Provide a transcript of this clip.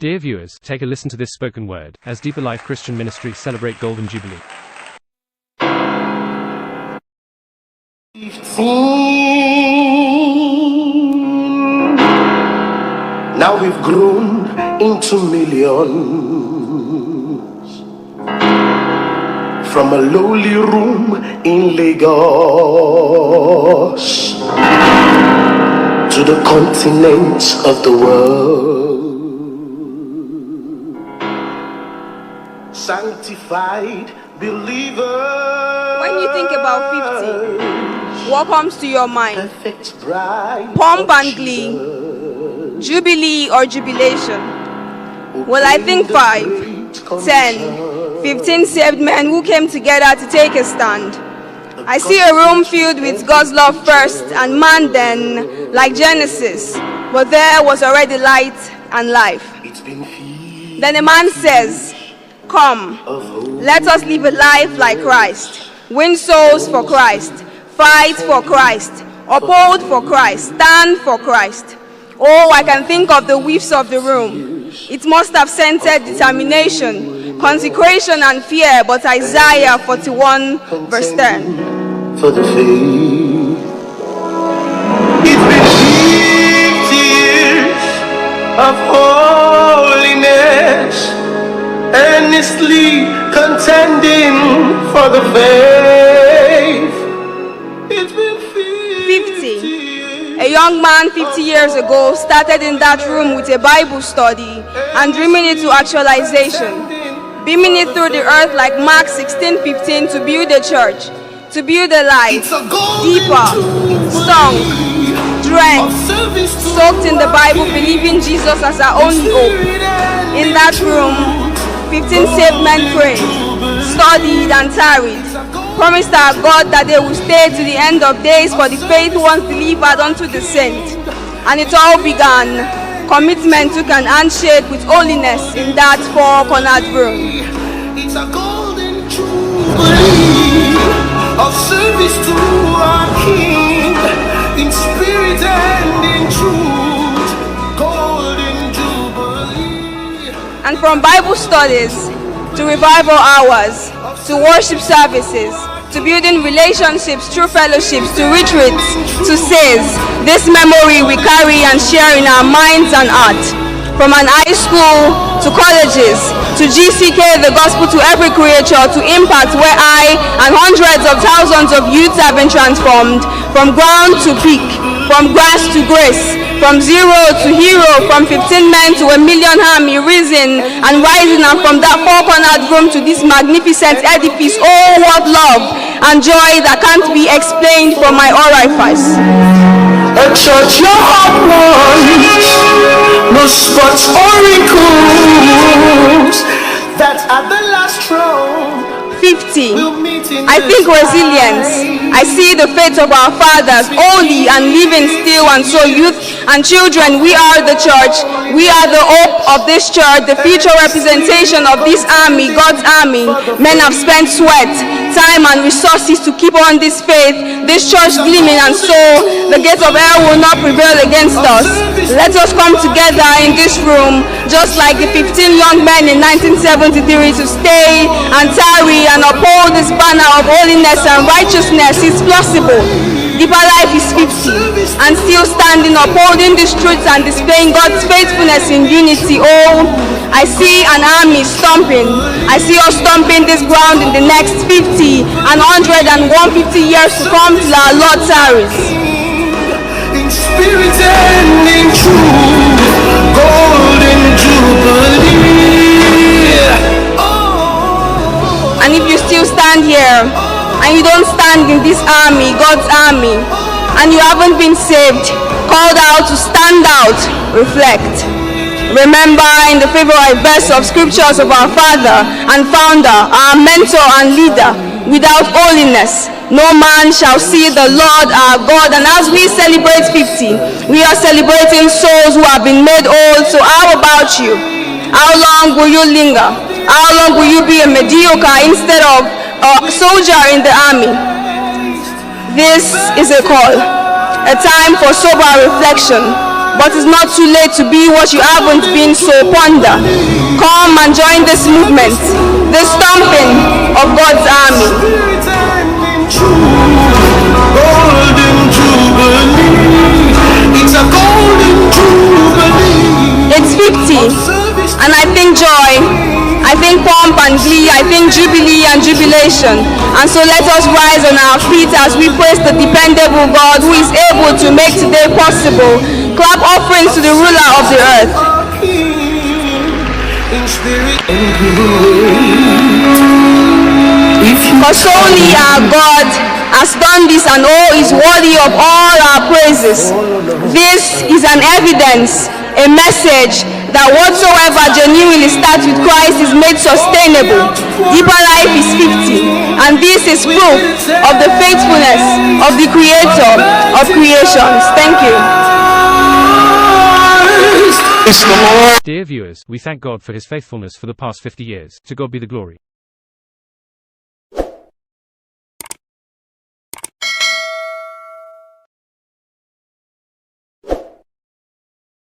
Dear viewers, take a listen to this spoken word as Deeper Life Christian Ministry celebrate Golden Jubilee. Now we've grown into millions, from a lowly room in Lagos to the continents of the world. Sanctified believers. When you think about 50, what comes to your mind? Perfect bride, Pomp and glee, jubilee or jubilation? Well, I think 5, 10, 15 saved men who came together to take a stand. I see a room filled with God's love first and man then, like Genesis, but there was already light and life. Then a man says, "Come, let us live a life like Christ, win souls for Christ, fight for Christ, uphold for Christ, stand for Christ." Oh, I can think of the whiffs of the room. It must have scented determination, consecration and fear, but Isaiah 41 verse 10. For the faith. It's been 50 years of holiness, earnestly contending for the faith. It's been 50. A young man 50 years ago started in that room with a Bible study and dreaming it to actualization, beaming it through the earth like Mark 16:15 to build a church, to build a life, deeper, sunk, drenched, soaked in the Bible, believing Jesus as our only hope. In that room, 15 saved men prayed, studied and tarried, promised our God that they would stay to the end of days for the faith once delivered unto the saint. And it all began. Commitment took an handshake with holiness in that four-cornered room. It's a golden jubilee of service to our King, in spirit and in truth. Golden jubilee. And from Bible studies to revival hours, to worship services, to building relationships through fellowships, to retreats, to says, this memory we carry and share in our minds and heart. From an high school to colleges, to GCK, the gospel to every creature, to impact where I and hundreds of thousands of youths have been transformed, from ground to peak, from grass to grace, from zero to hero, from 15 men to a million army, risen and rising, and from that four-cornered room to this magnificent edifice. Oh, what love and joy that can't be explained from my orifice. A church your heart wants, no spots or wrinkles, that at the last throne 50. I think resilience. I see the faith of our fathers, holy and living still, and so youth and children, we are the church. We are the hope of this church, the future representation of this army, God's army. Men have spent sweat, time and resources to keep on this faith, this church gleaming, and so the gates of hell will not prevail against us. Let us come together in this room, just like the 15 young men in 1973, to stay and tarry and uphold this banner of holiness and righteousness. It's possible. Deeper Life is 50 and still standing, upholding these truths and displaying God's faithfulness in unity. Oh, I see an army stomping. I see us stomping this ground in the next 50 and 150 years to come till our Lord tarries. In spirit and in truth, golden jubilee. And if you still stand here and you don't stand in this army, God's army, and you haven't been saved, called out to stand out, reflect. Remember in the favorite verse of scriptures of our Father and Founder, our mentor and leader, without holiness no man shall see the Lord our God. And as we celebrate 50, we are celebrating souls who have been made old. So how about you? How long will you linger? How long will you be a mediocre instead of a soldier in the army? This is a call, a time for sober reflection, but it's not too late to be what you haven't been, so ponder. Come and join this movement, the stomping of God's army. Golden Jubilee. It's a golden Jubilee. It's 50, and I think joy, I think pomp and glee, I think jubilee and jubilation. And so let us rise on our feet as we praise the dependable God who is able to make today possible. Clap offerings to the ruler of the earth. For solely our God has done this, and is worthy of all our praises. This is an evidence, a message that whatsoever genuinely starts with Christ is made sustainable. Deeper life is 50, and this is proof of the faithfulness of the Creator of creations. Thank you. Dear viewers, we thank God for his faithfulness for the past 50 years. To God be the glory.